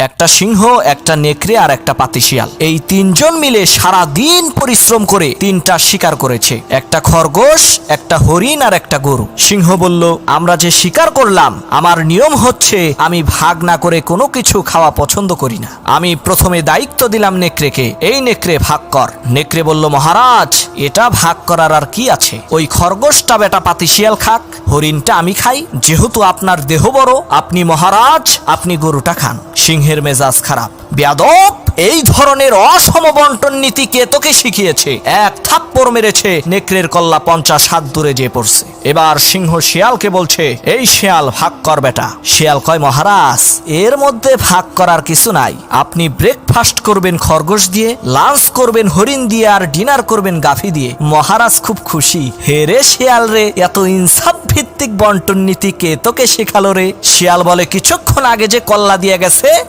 একটা সিংহ, একটা নেকড়ে আর একটা পাতিশিয়াল। এই তিনজন মিলে সারা দিন পরিশ্রম করে তিনটা শিকার করেছে, একটা খরগোশ, একটা হরিণ আর একটা গরু। সিংহ বলল, আমরা যে শিকার করলাম, আমার নিয়ম হচ্ছে আমি ভাগ না করে কোনো কিছু খাওয়া পছন্দ করি না। আমি প্রথমে দায়িত্ব দিলাম নেকড়েকে, এই নেকড়ে ভাগ কর। নেকড়ে বলল, মহারাজ এটা ভাগ করার আর কি আছে, ওই খরগোশটা বেটা পাতিশিয়াল খাক, হরিণটা আমি খাই, যেহেতু আপনার দেহ বড়, আপনি মহারাজ, আপনি গরুটা খান। সিংহের মেজাজ খারাপ। বেয়াদব, এই ধরনের অসম বন্টন নীতি কে তোকে শিখিয়েছে? এক থাপ্পড় মেরেছে, নেকড়ের কল্লা 50 হাত দূরে যেয়ে পড়ছে। এবার সিংহ শিয়ালকে বলছে, এই শিয়াল ভাগ কর বেটা। শিয়াল কয়, মহারাজ এর মধ্যে ভাগ করার কিছু নাই, আপনি ব্রেকফাস্ট করবেন খরগোশ দিয়ে, লাঞ্চ করবেন হরিণ দিয়ে, আর ডিনার করবেন গাভী দিয়ে। মহারাজ খুব খুশি। হে রে শিয়াল রে, এত ইনসাফ ভিত্তিক বন্টন নীতি কে তোকে শেখালো রে? শিয়াল বলে, কিছুক্ষণ আগে যে কল্লা দিয়ে গেছে